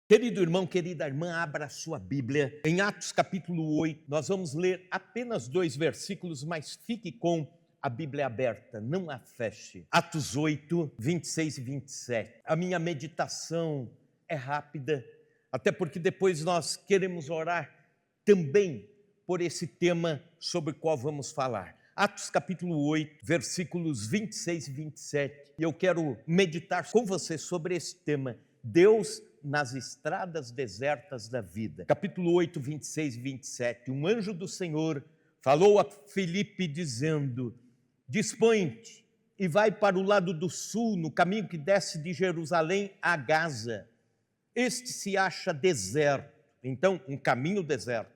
Querido irmão, querida irmã, abra a sua Bíblia. Em Atos capítulo 8, nós vamos ler apenas 2 versículos, mas fique com a Bíblia aberta, não a feche. Atos 8, 26 e 27. A minha meditação é rápida, até porque depois nós queremos orar também por esse tema sobre o qual vamos falar. Atos capítulo 8, versículos 26 e 27. E eu quero meditar com você sobre esse tema, Deus nas estradas desertas da vida. Capítulo 8, 26 e 27. Um anjo do Senhor falou a Filipe dizendo: dispõe-te e vai para o lado do sul, no caminho que desce de Jerusalém a Gaza. Este se acha deserto. Então, um caminho deserto.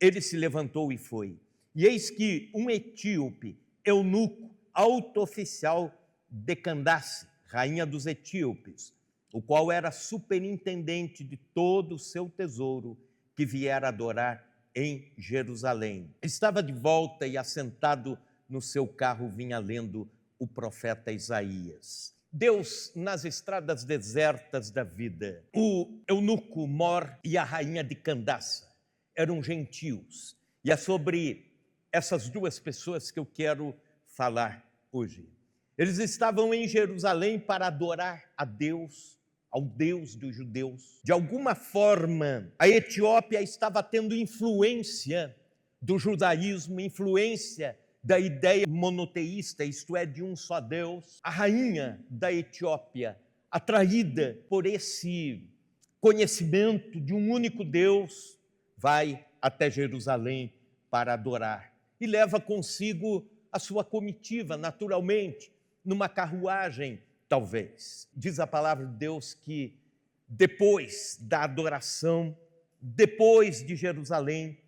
Ele se levantou e foi. E eis que um etíope, eunuco, alto oficial de Candace, rainha dos etíopes, o qual era superintendente de todo o seu tesouro, que viera adorar em Jerusalém. Estava de volta e assentado no seu carro vinha lendo o profeta Isaías. Deus nas estradas desertas da vida. O eunuco Mor e a rainha de Candace eram gentios. E é sobre essas duas pessoas que eu quero falar hoje. Eles estavam em Jerusalém para adorar a Deus, ao Deus dos judeus. De alguma forma, a Etiópia estava tendo influência do judaísmo, influência da ideia monoteísta, isto é, de um só Deus. A rainha da Etiópia, atraída por esse conhecimento de um único Deus, vai até Jerusalém para adorar. E leva consigo a sua comitiva, naturalmente, numa carruagem, talvez. Diz a palavra de Deus que depois da adoração, depois de Jerusalém,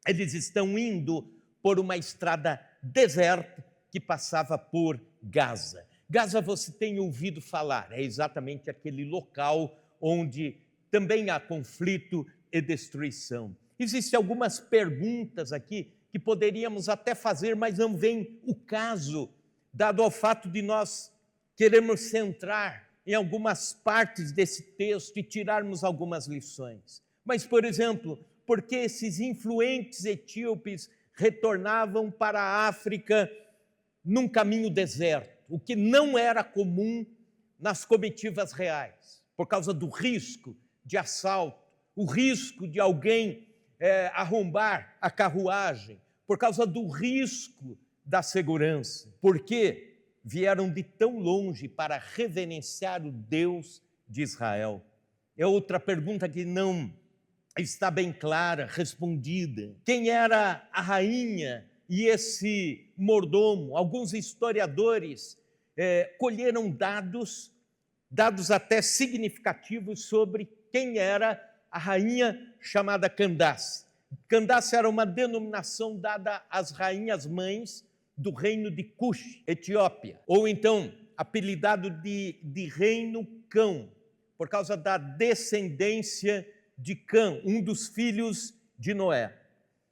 eles estão indo por uma estrada deserta que passava por Gaza. Gaza você tem ouvido falar, é exatamente aquele local onde também há conflito e destruição. Existem algumas perguntas aqui que poderíamos até fazer, mas não vem o caso, dado ao fato de nós queremos centrar em algumas partes desse texto e tirarmos algumas lições. Mas, por exemplo, por que esses influentes etíopes retornavam para a África num caminho deserto, o que não era comum nas comitivas reais, por causa do risco de assalto, o risco de alguém arrombar a carruagem, por causa do risco da segurança. Por quê? Vieram de tão longe para reverenciar o Deus de Israel? É outra pergunta que não está bem clara, respondida. Quem era a rainha e esse mordomo? Alguns historiadores colheram dados até significativos sobre quem era a rainha chamada Candace. Candace era uma denominação dada às rainhas mães do reino de Cush, Etiópia, ou então apelidado de reino Cão, por causa da descendência de Cã, um dos filhos de Noé.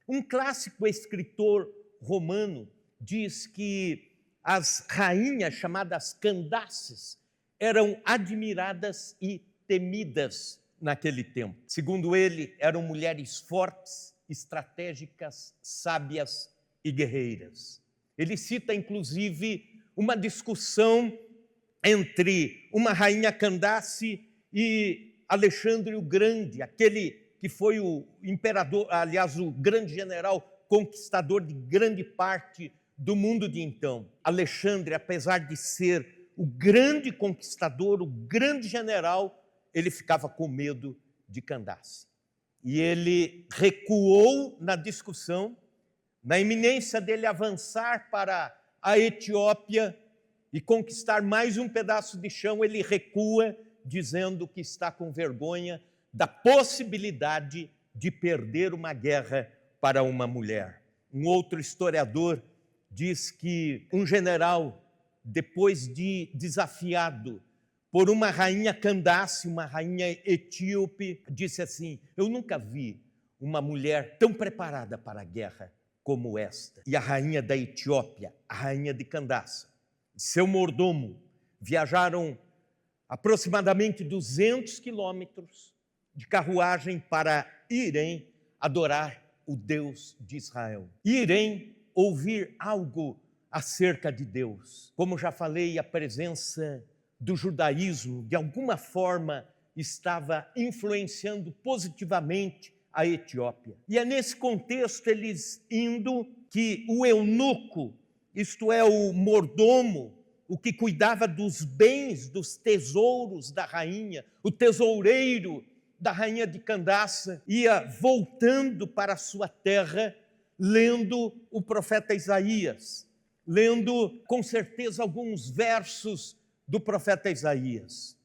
Um clássico escritor romano diz que as rainhas chamadas Candaces eram admiradas e temidas naquele tempo. Segundo ele, eram mulheres fortes, estratégicas, sábias e guerreiras. Ele cita, inclusive, uma discussão entre uma rainha Candace e Alexandre o Grande, aquele que foi o imperador, aliás, o grande general conquistador de grande parte do mundo de então. Alexandre, apesar de ser o grande conquistador, o grande general, ele ficava com medo de Candace. E ele recuou na discussão, na iminência dele avançar para a Etiópia e conquistar mais um pedaço de chão, ele recua, dizendo que está com vergonha da possibilidade de perder uma guerra para uma mulher. Um outro historiador diz que um general, depois de desafiado por uma rainha Candace, uma rainha etíope, disse assim: eu nunca vi uma mulher tão preparada para a guerra como esta. E a rainha da Etiópia, a rainha de Candace, seu mordomo, viajaram aproximadamente 200 quilômetros de carruagem para irem adorar o Deus de Israel. Irem ouvir algo acerca de Deus. Como já falei, a presença do judaísmo, de alguma forma, estava influenciando positivamente a Etiópia. E é nesse contexto, eles indo, que o eunuco, isto é, o mordomo, o que cuidava dos bens, dos tesouros da rainha, o tesoureiro da rainha de Candaça, ia voltando para a sua terra, lendo o profeta Isaías, lendo com certeza alguns versos do profeta Isaías.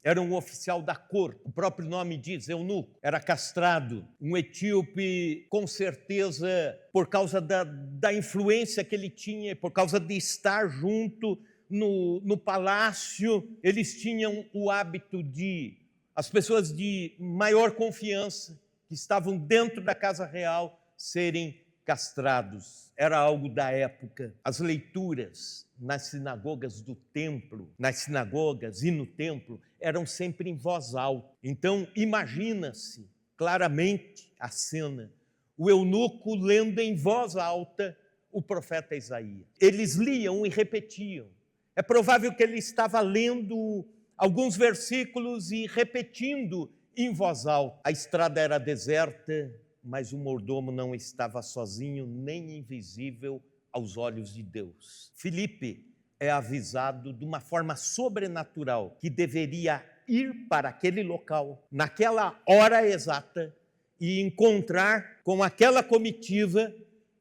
Era um oficial da corte, o próprio nome diz, eunuco, era castrado, um etíope, com certeza, por causa da influência que ele tinha, por causa de estar junto no palácio, eles tinham o hábito de, as pessoas de maior confiança, que estavam dentro da casa real, serem castrados. Era algo da época. As leituras nas sinagogas do templo, nas sinagogas e no templo, eram sempre em voz alta. Então, imagina-se claramente a cena, o eunuco lendo em voz alta o profeta Isaías. Eles liam e repetiam. É provável que ele estava lendo alguns versículos e repetindo em voz alta. A estrada era deserta, mas o mordomo não estava sozinho, nem invisível aos olhos de Deus. Filipe é avisado de uma forma sobrenatural que deveria ir para aquele local, naquela hora exata, e encontrar com aquela comitiva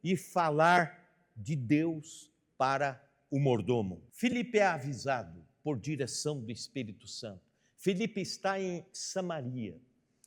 e falar de Deus para o mordomo. Filipe é avisado por direção do Espírito Santo. Filipe está em Samaria.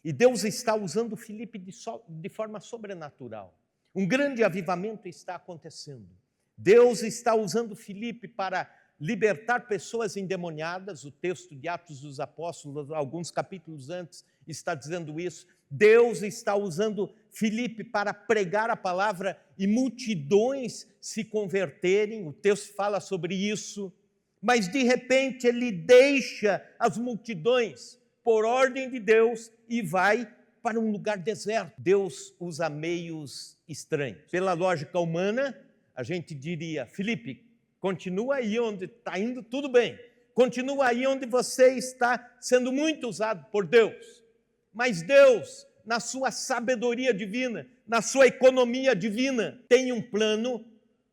E Deus está usando Filipe de forma sobrenatural. Um grande avivamento está acontecendo. Deus está usando Filipe para libertar pessoas endemoniadas. O texto de Atos dos Apóstolos, alguns capítulos antes, está dizendo isso. Deus está usando Filipe para pregar a palavra e multidões se converterem. O texto fala sobre isso. Mas, de repente, ele deixa as multidões por ordem de Deus e vai para um lugar deserto. Deus usa meios estranhos. Pela lógica humana, a gente diria, Filipe, continua aí onde está indo tudo bem. Continua aí onde você está sendo muito usado por Deus. Mas Deus, na sua sabedoria divina, na sua economia divina, tem um plano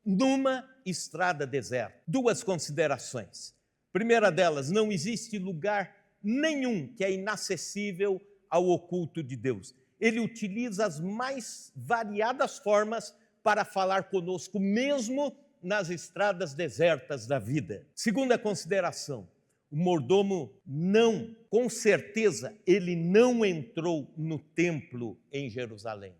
numa estrada deserta. Duas considerações. Primeira delas, não existe lugar nenhum que é inacessível ao oculto de Deus. Ele utiliza as mais variadas formas para falar conosco, mesmo nas estradas desertas da vida. Segunda consideração, o mordomo não, com certeza, ele não entrou no templo em Jerusalém.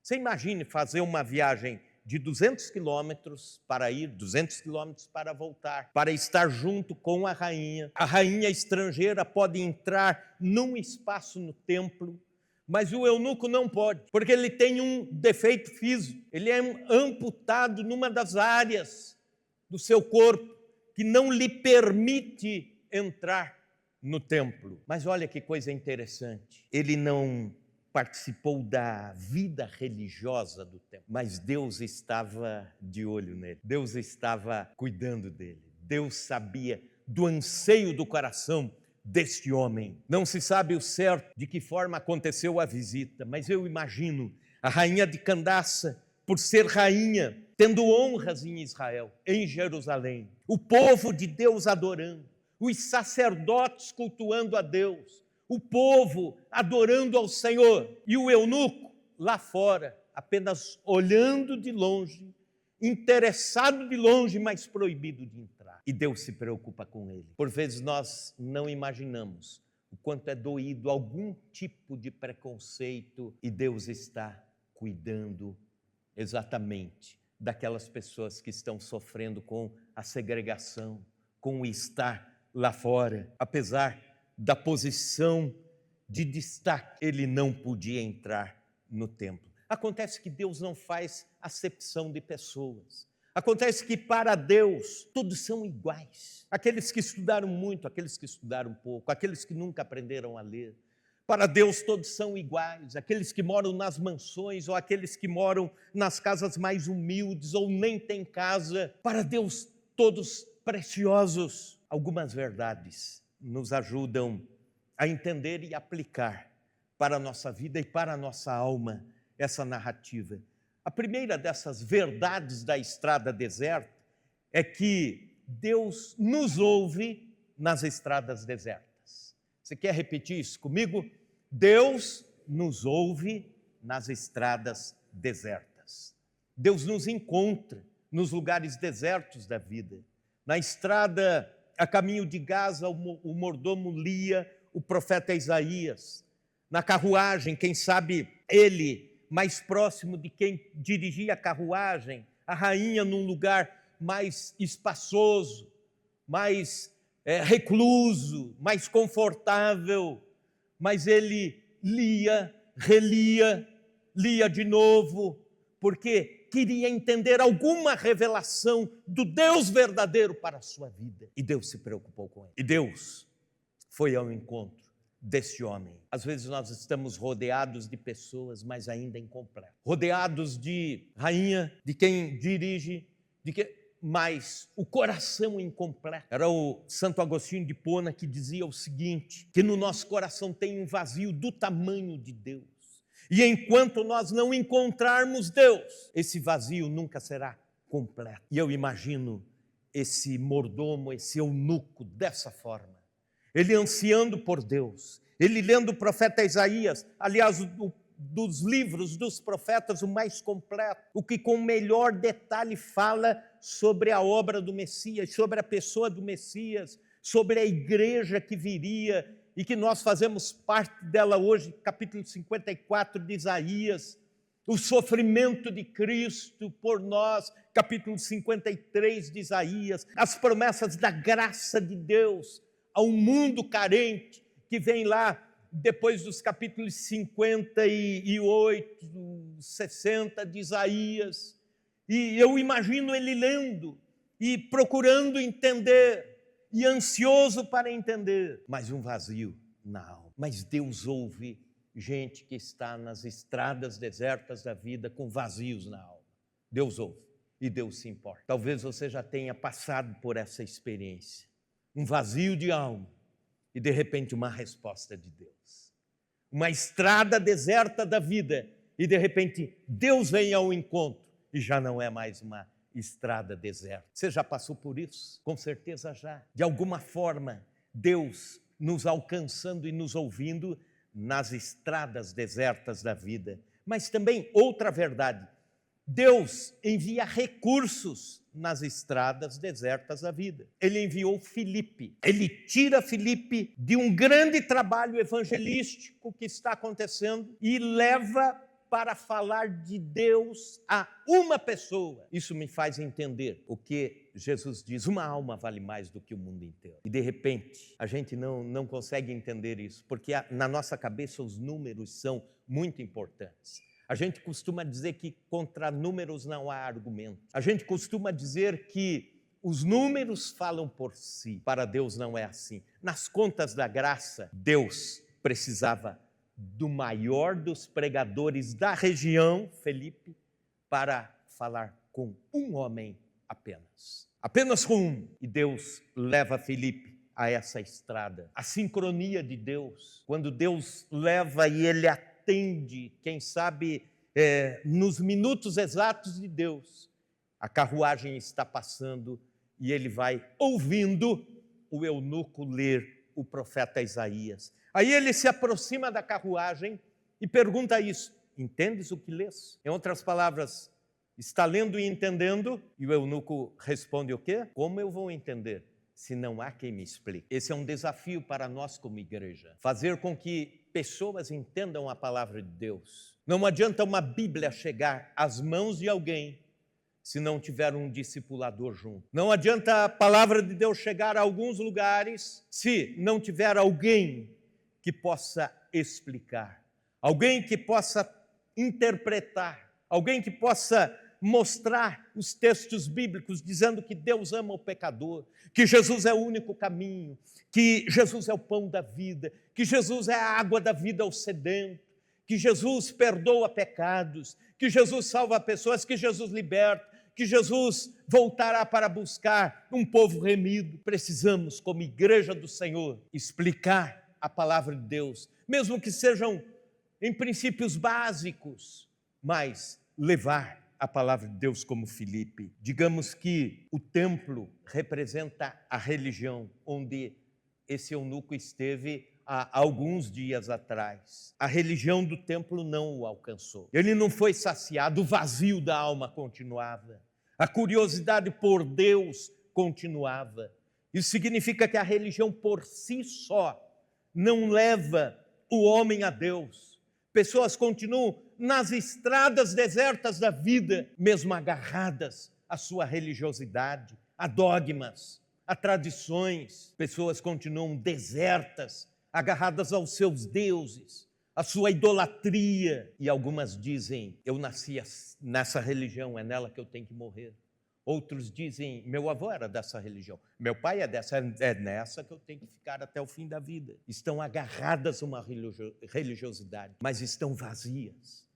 Você imagine fazer uma viagem de 200 quilômetros para ir, 200 quilômetros para voltar, para estar junto com a rainha. A rainha estrangeira pode entrar num espaço no templo, mas o eunuco não pode, porque ele tem um defeito físico. Ele é amputado numa das áreas do seu corpo que não lhe permite entrar no templo. Mas olha que coisa interessante. Ele não participou da vida religiosa do templo, mas Deus estava de olho nele. Deus estava cuidando dele. Deus sabia do anseio do coração deste homem. Não se sabe o certo de que forma aconteceu a visita, mas eu imagino a rainha de Candaça, por ser rainha, tendo honras em Israel, em Jerusalém, o povo de Deus adorando, os sacerdotes cultuando a Deus, o povo adorando ao Senhor, e o eunuco lá fora, apenas olhando de longe, interessado de longe, mas proibido de entrar. E Deus se preocupa com ele. Por vezes nós não imaginamos o quanto é doído algum tipo de preconceito, e Deus está cuidando exatamente daquelas pessoas que estão sofrendo com a segregação, com o estar lá fora. Apesar da posição de destaque, ele não podia entrar no templo. Acontece que Deus não faz acepção de pessoas. Acontece que para Deus todos são iguais. Aqueles que estudaram muito, aqueles que estudaram pouco, aqueles que nunca aprenderam a ler. Para Deus todos são iguais, aqueles que moram nas mansões ou aqueles que moram nas casas mais humildes ou nem têm casa. Para Deus todos preciosos. Algumas verdades nos ajudam a entender e aplicar para a nossa vida e para a nossa alma essa narrativa. A primeira dessas verdades da estrada deserta é que Deus nos ouve nas estradas desertas. Você quer repetir isso comigo? Deus nos ouve nas estradas desertas. Deus nos encontra nos lugares desertos da vida. Na estrada a caminho de Gaza, o mordomo lia o profeta Isaías. Na carruagem, quem sabe ele mais próximo de quem dirigia a carruagem, a rainha num lugar mais espaçoso, mais recluso, mais confortável, mas ele lia, relia, lia de novo, porque queria entender alguma revelação do Deus verdadeiro para a sua vida. E Deus se preocupou com ele. E Deus foi ao encontro desse homem. Às vezes nós estamos rodeados de pessoas, mas ainda incompletas. Rodeados de rainha, de quem dirige, mas o coração incompleto. Era o Santo Agostinho de Hipona que dizia o seguinte, que no nosso coração tem um vazio do tamanho de Deus. E enquanto nós não encontrarmos Deus, esse vazio nunca será completo. E eu imagino esse mordomo, esse eunuco dessa forma. Ele ansiando por Deus, ele lendo o profeta Isaías, aliás, dos livros dos profetas, o mais completo, o que com melhor detalhe fala sobre a obra do Messias, sobre a pessoa do Messias, sobre a igreja que viria e que nós fazemos parte dela hoje, capítulo 54 de Isaías, o sofrimento de Cristo por nós, capítulo 53 de Isaías, as promessas da graça de Deus a um mundo carente, que vem lá depois dos capítulos 58, 60 de Isaías. E eu imagino ele lendo e procurando entender, e ansioso para entender, mas um vazio na alma. Mas Deus ouve gente que está nas estradas desertas da vida com vazios na alma. Deus ouve e Deus se importa. Talvez você já tenha passado por essa experiência. Um vazio de alma e de repente uma resposta de Deus. Uma estrada deserta da vida e de repente Deus vem ao encontro e já não é mais uma estrada deserta. Você já passou por isso? Com certeza já. De alguma forma, Deus nos alcançando e nos ouvindo nas estradas desertas da vida. Mas também outra verdade, Deus envia recursos nas estradas desertas da vida. Ele enviou Filipe. Ele tira Filipe de um grande trabalho evangelístico que está acontecendo e leva para falar de Deus a uma pessoa. Isso me faz entender o que Jesus diz, uma alma vale mais do que o mundo inteiro. E de repente, a gente não consegue entender isso, porque na nossa cabeça os números são muito importantes. A gente costuma dizer que contra números não há argumento. A gente costuma dizer que os números falam por si. Para Deus não é assim. Nas contas da graça, Deus precisava do maior dos pregadores da região, Filipe, para falar com um homem apenas. Apenas com um. E Deus leva Filipe a essa estrada. A sincronia de Deus, quando Deus leva e ele atende, quem sabe, nos minutos exatos de Deus, a carruagem está passando e ele vai ouvindo o eunuco ler o profeta Isaías. Aí ele se aproxima da carruagem e pergunta isso: entendes o que lês? Em outras palavras, está lendo e entendendo? E o eunuco responde o quê? Como eu vou entender se não há quem me explique? Esse é um desafio para nós como igreja, fazer com que pessoas entendam a palavra de Deus. Não adianta uma Bíblia chegar às mãos de alguém se não tiver um discipulador junto. Não adianta a palavra de Deus chegar a alguns lugares se não tiver alguém que possa explicar, alguém que possa interpretar, alguém que possa mostrar os textos bíblicos dizendo que Deus ama o pecador, que Jesus é o único caminho, que Jesus é o pão da vida, que Jesus é a água da vida ao sedento, que Jesus perdoa pecados, que Jesus salva pessoas, que Jesus liberta, que Jesus voltará para buscar um povo remido. Precisamos, como igreja do Senhor, explicar a palavra de Deus, mesmo que sejam em princípios básicos, mas levar a palavra de Deus como Filipe. Digamos que o templo representa a religião onde esse eunuco esteve há alguns dias atrás. A religião do templo não o alcançou. Ele não foi saciado, o vazio da alma continuava. A curiosidade por Deus continuava. Isso significa que a religião por si só não leva o homem a Deus. Pessoas continuam nas estradas desertas da vida, mesmo agarradas à sua religiosidade, a dogmas, a tradições. Pessoas continuam desertas, agarradas aos seus deuses, à sua idolatria. E algumas dizem, eu nasci nessa religião, é nela que eu tenho que morrer. Outros dizem, meu avô era dessa religião, meu pai é dessa, é nessa que eu tenho que ficar até o fim da vida. Estão agarradas a uma religiosidade, mas estão vazias,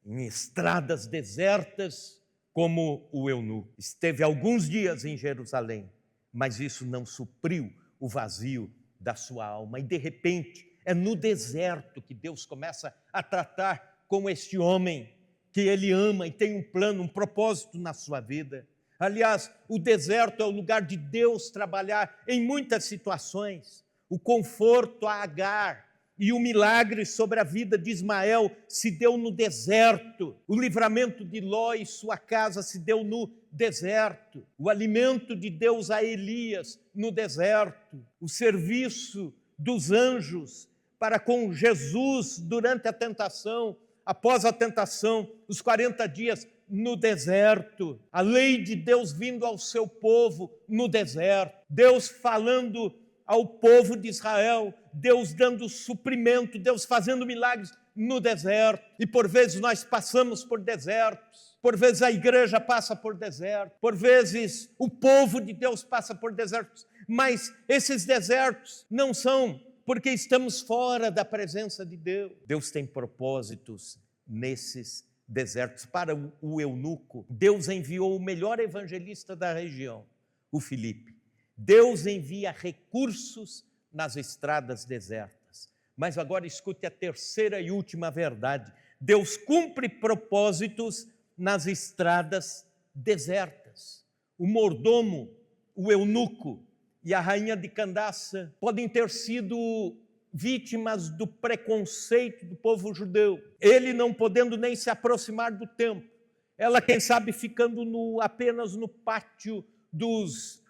em estradas desertas, como o eunuco. Esteve alguns dias em Jerusalém, mas isso não supriu o vazio da sua alma. E de repente, é no deserto que Deus começa a tratar com este homem que ele ama e tem um plano, um propósito na sua vida. Aliás, o deserto é o lugar de Deus trabalhar em muitas situações. O conforto a Agar e o milagre sobre a vida de Ismael se deu no deserto. O livramento de Ló e sua casa se deu no deserto. O alimento de Deus a Elias no deserto. O serviço dos anjos para com Jesus durante a tentação, após a tentação, os 40 dias no deserto, a lei de Deus vindo ao seu povo no deserto, Deus falando ao povo de Israel, Deus dando suprimento, Deus fazendo milagres no deserto. E por vezes nós passamos por desertos, por vezes a igreja passa por desertos, por vezes o povo de Deus passa por desertos, mas esses desertos não são porque estamos fora da presença de Deus. Deus tem propósitos nesses desertos. Para o eunuco, Deus enviou o melhor evangelista da região, o Filipe. Deus envia recursos nas estradas desertas. Mas agora escute a terceira e última verdade. Deus cumpre propósitos nas estradas desertas. O mordomo, o eunuco e a rainha de Candaça podem ter sido vítimas do preconceito do povo judeu. Ele não podendo nem se aproximar do templo. Ela, quem sabe, ficando apenas no pátio dos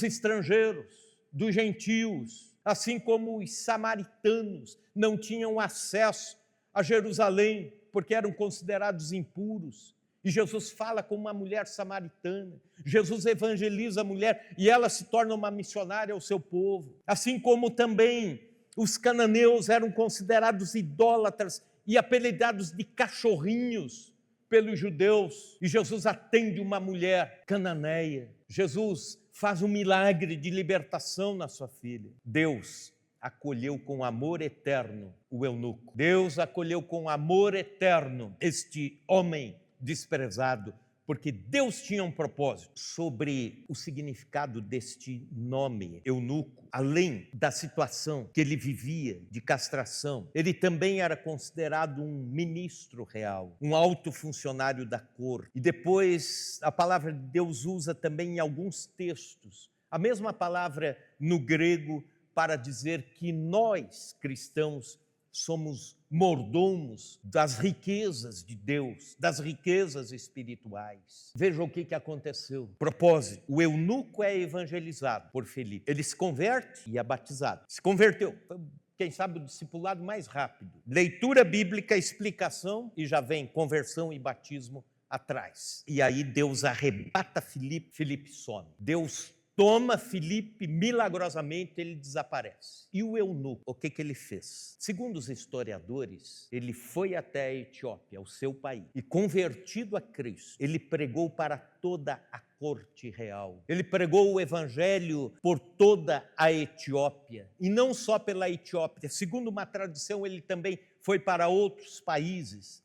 estrangeiros, dos gentios, assim como os samaritanos não tinham acesso a Jerusalém, porque eram considerados impuros. E Jesus fala com uma mulher samaritana. Jesus evangeliza a mulher e ela se torna uma missionária ao seu povo. Assim como também os cananeus eram considerados idólatras e apelidados de cachorrinhos pelos judeus. E Jesus atende uma mulher cananeia. Jesus faz um milagre de libertação na sua filha. Deus acolheu com amor eterno o eunuco. Deus acolheu com amor eterno este homem desprezado, porque Deus tinha um propósito. Sobre o significado deste nome, eunuco, além da situação que ele vivia de castração, ele também era considerado um ministro real, um alto funcionário da corte. E depois a palavra de Deus usa também em alguns textos a mesma palavra no grego para dizer que nós, cristãos, somos mordomos das riquezas de Deus, das riquezas espirituais. Veja o que aconteceu. Propósito: o eunuco é evangelizado por Filipe. Ele se converte e é batizado. Se converteu. Quem sabe o discipulado mais rápido. Leitura bíblica, explicação e já vem conversão e batismo atrás. E aí Deus arrebata Filipe, Filipe some. Deus toma Filipe, milagrosamente ele desaparece. E o eunuco, o que ele fez? Segundo os historiadores, ele foi até a Etiópia, o seu país, e convertido a Cristo, ele pregou para toda a corte real. Ele pregou o evangelho por toda a Etiópia, e não só pela Etiópia. Segundo uma tradição, ele também foi para outros países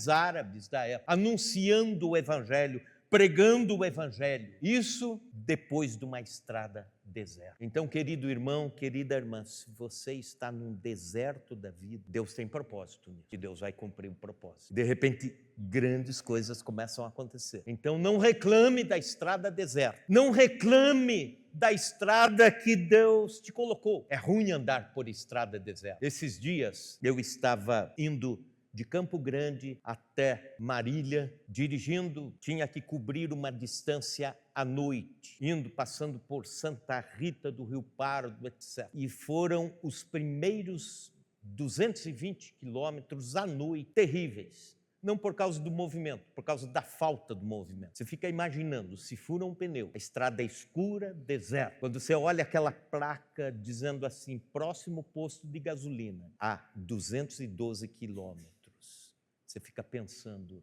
árabes da época, anunciando o evangelho, pregando o evangelho. Isso depois de uma estrada deserta. Então, querido irmão, querida irmã, se você está num deserto da vida, Deus tem propósito nisso, e Deus vai cumprir o propósito. De repente, grandes coisas começam a acontecer. Então, não reclame da estrada deserta. Não reclame da estrada que Deus te colocou. É ruim andar por estrada deserta. Esses dias, eu estava indo de Campo Grande até Marília, dirigindo, tinha que cobrir uma distância à noite, passando por Santa Rita do Rio Pardo, etc. E foram os primeiros 220 quilômetros à noite, terríveis. Não por causa do movimento, por causa da falta do movimento. Você fica imaginando, se fura um pneu, a estrada é escura, deserto. Quando você olha aquela placa dizendo assim, próximo posto de gasolina, a 212 quilômetros. Você fica pensando,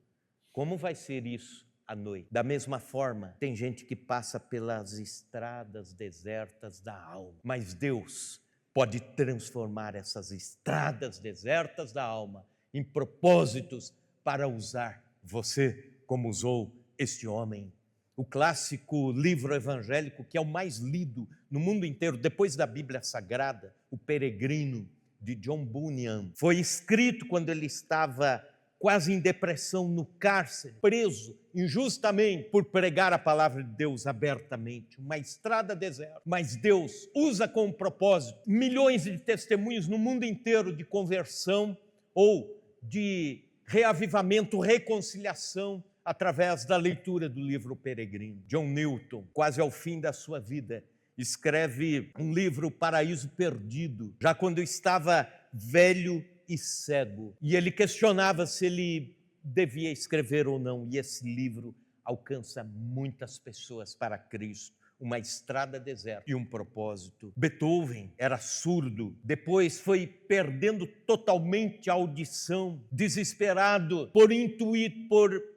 como vai ser isso à noite? Da mesma forma, tem gente que passa pelas estradas desertas da alma, mas Deus pode transformar essas estradas desertas da alma em propósitos para usar você, como usou este homem. O clássico livro evangélico, que é o mais lido no mundo inteiro, depois da Bíblia Sagrada, O Peregrino, de John Bunyan, foi escrito quando ele estava quase em depressão, no cárcere, preso injustamente por pregar a palavra de Deus abertamente, uma estrada deserta. Mas Deus usa com propósito milhões de testemunhos no mundo inteiro de conversão ou de reavivamento, reconciliação, através da leitura do livro Peregrino. John Newton, quase ao fim da sua vida, escreve um livro, Paraíso Perdido, já quando estava velho e cego. E ele questionava se ele devia escrever ou não. E esse livro alcança muitas pessoas para Cristo. Uma estrada deserta e um propósito. Beethoven era surdo, depois foi perdendo totalmente a audição, desesperado por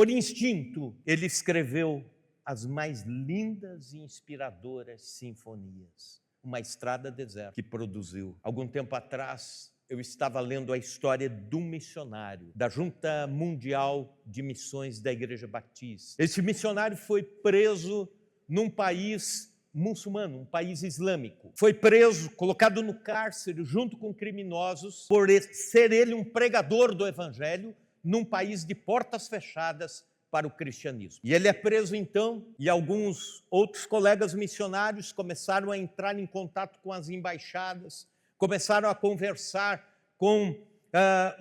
instinto. Ele escreveu as mais lindas e inspiradoras sinfonias. Uma estrada deserta que produziu. Algum tempo atrás, eu estava lendo a história de um missionário da Junta Mundial de Missões da Igreja Batista. Esse missionário foi preso num país muçulmano, um país islâmico. Foi preso, colocado no cárcere junto com criminosos por ser ele um pregador do evangelho num país de portas fechadas para o cristianismo. E ele é preso então, e alguns outros colegas missionários começaram a entrar em contato com as embaixadas, começaram a conversar com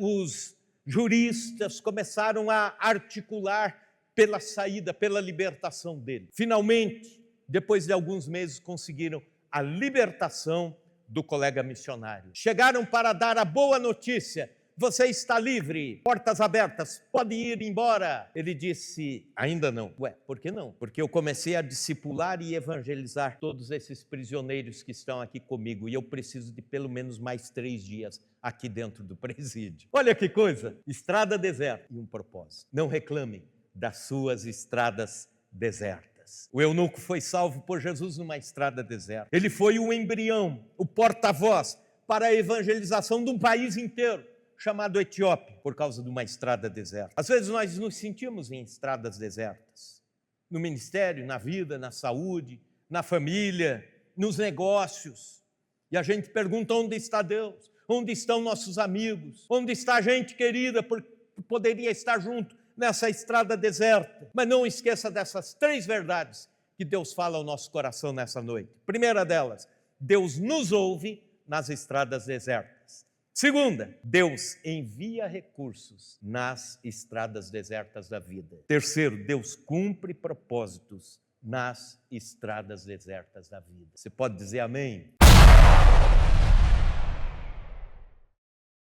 os juristas, começaram a articular pela saída, pela libertação dele. Finalmente, depois de alguns meses, conseguiram a libertação do colega missionário. Chegaram para dar a boa notícia: você está livre, portas abertas, pode ir embora. Ele disse, ainda não. Ué, por que não? Porque eu comecei a discipular e evangelizar todos esses prisioneiros que estão aqui comigo e eu preciso de pelo menos mais 3 dias aqui dentro do presídio. Olha que coisa, estrada deserta e um propósito. Não reclamem das suas estradas desertas. O eunuco foi salvo por Jesus numa estrada deserta. Ele foi o embrião, o porta-voz para a evangelização de um país inteiro, chamado Etiópia, por causa de uma estrada deserta. Às vezes nós nos sentimos em estradas desertas, no ministério, na vida, na saúde, na família, nos negócios. E a gente pergunta: onde está Deus? Onde estão nossos amigos? Onde está a gente querida que poderia estar junto nessa estrada deserta? Mas não esqueça dessas 3 verdades que Deus fala ao nosso coração nessa noite. Primeira delas, Deus nos ouve nas estradas desertas. Segunda, Deus envia recursos nas estradas desertas da vida. Terceiro, Deus cumpre propósitos nas estradas desertas da vida. Você pode dizer amém?